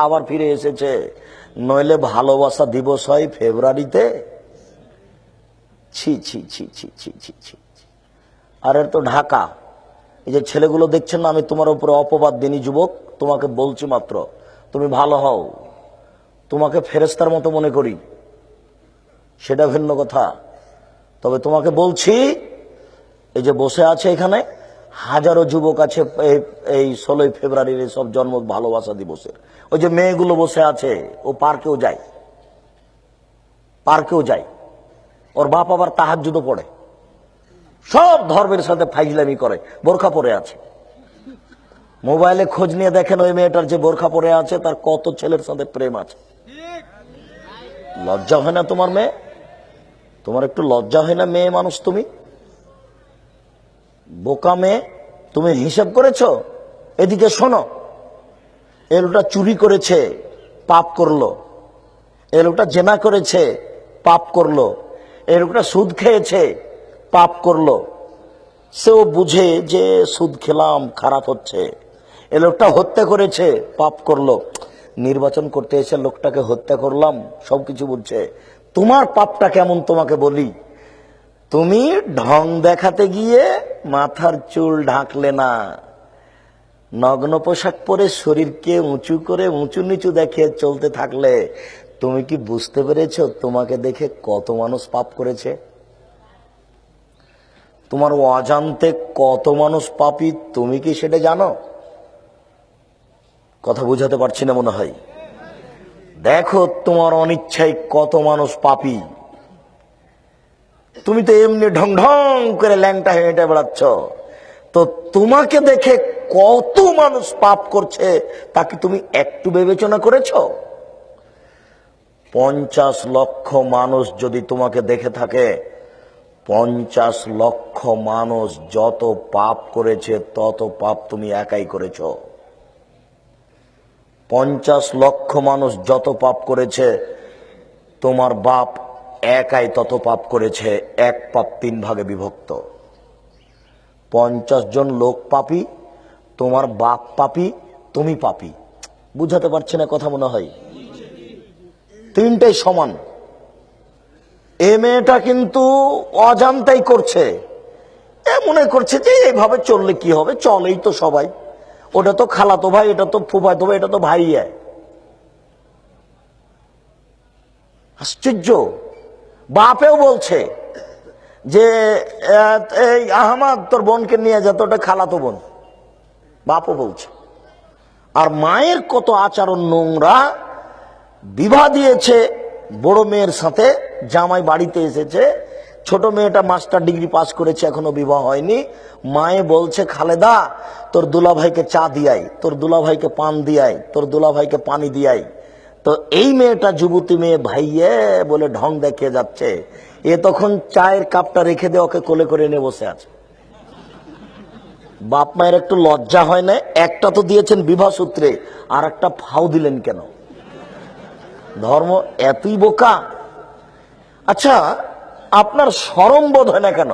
আবার ফিরে এসেছে, নইলে ভালোবাসা দিবস হয় ফেব্রুয়ারিতে। ছি ছি ছি ছি ছি ছি ছি। আর এর তো ঢাকা। এই যে ছেলেগুলো দেখছেন না, আমি তোমার উপরে অপবাদ দিনই যুবক, তোমাকে বলছি মাত্র তুমি ভালো হও, তোমাকে ফেরেশতার মতো মনে করি, সেটা ভিন্ন কথা। তবে তোমাকে বলছি, এই যে বসে আছে এখানে হাজারো যুবক আছে এই 16ই ফেব্রুয়ারির সব জন্ম ভালোবাসা দিবসের। ওই যে মেয়েগুলো বসে আছে, ও পার্কেও যায়, ওর বাপ আবার তাহাজ্জুদও পড়ে, সব ধর্মের সাথে ফাইজলামি করে, বোরখা পরে আছে। মোবাইলে খোঁজ নিয়ে দেখেন ওই মেয়েটার যে বোরখা পরে আছে তার কত ছেলের সাথে প্রেম আছে। লজ্জা হয় না তোমার মেয়ে? তোমার একটু লজ্জা হয় না? মেয়ে মানুষ তুমি, বোকা মেয়ে, তুমি হিসাব করেছো? এদিকে শোনো, এ লোকটা চুরি করেছে, পাপ করলো। এ লোকটা জেনা করেছে, পাপ করলো। এ লোকটা সুদ খেয়েছে, পাপ করলো। সেও বুঝে যে সুদ খেলাম, খারাপ হচ্ছে। এ লোকটা হত্যা করেছে, পাপ করলো। নির্বাচন করতে এসে লোকটাকে হত্যা করলাম, সবকিছু বলছে। তোমার পাপটা কেমন তোমাকে বলি। তুমি ঢং দেখাতে গিয়ে মাথার চুল ঢাকলে না, নগ্ন পোশাক পরে শরীরকে উঁচু করে উঁচু নিচু দেখিয়ে চলতে থাকলে তুমি কি বুঝতে পেরেছো তোমাকে দেখে কত মানুষ পাপ করেছে? তোমার অজান্তে কত মানুষ পাপী, তুমি কি সেটা জানো? কথা বুঝাতে পারছি না মনে হয়। দেখো তোমার অনিচ্ছায় কত মানুষ পাপী। তুমি তো এমনি ঢং ঢং করে ল্যাংটা হেঁটে বেড়াচ্ছ, তো তোমাকে দেখে কত মানুষ পাপ করছে তাকে তুমি একটু বিবেচনা করেছো? 50 লক্ষ মানুষ যদি তোমাকে দেখে থাকে, 50 লক্ষ মানুষ যত পাপ করেছে তত পাপ তুমি একাই করেছ। 50 লক্ষ মানুষ যত পাপ করেছে তোমার বাপ একাই তত পাপ করেছে। এক পাপ 3 ভাগে বিভক্ত। 50 জন লোক পাপী, তোমার বাপ পাপী, তুমি পাপী। বুঝাতে পারছি না কথা মনে হয়? তিনটাই সমান। এ মেয়েটা কিন্তু অজান্তেই করছে, এ মনে করছে যে এইভাবে চললে কি হবে, চলেই তো সবাই, ওটা তো খালাতো ভাই, এটা তো ফুফাতো ভাই, এটা তো ভাই। আশ্চর্য। বাপেও বলছে যে এই আহমদ তোর বোনকে নিয়ে যেত, ওটা খালাতো বোন, বাপও বলছে। আর মায়ের কত আচরণ নোংরা। বিবাহ দিয়েছে বড় মেয়ের সাথে, জামাই বাড়িতে এসেছে, ছোট মেয়েটা মাস্টার ডিগ্রি পাস করেছে, এখনো বিবাহ হয়নি। মায়ে বলছে খালেদা তোর দুলা ভাইকে চা দিয়াই, তোর দুলা ভাইকে পান দিয়াই, তোর দুলা ভাইকে পানি দিয়াই। তো এই মেয়েটা যুবতী মেয়ে ভাইয়ে বলে ঢং দেখিয়ে যাচ্ছে। এ তখন চায়ের কাপটা রেখে দিয়ে ওকে কোলে করে নিয়ে বসে আছে। বাপ মায়ের একটু লজ্জা হয় না? একটা তো দিয়েছেন বিবাহ সূত্রে, আর একটা ফাও দিলেন কেন? ধর্ম এতই বোকা। আচ্ছা, আপনার শরম বোধ হয় না কেন?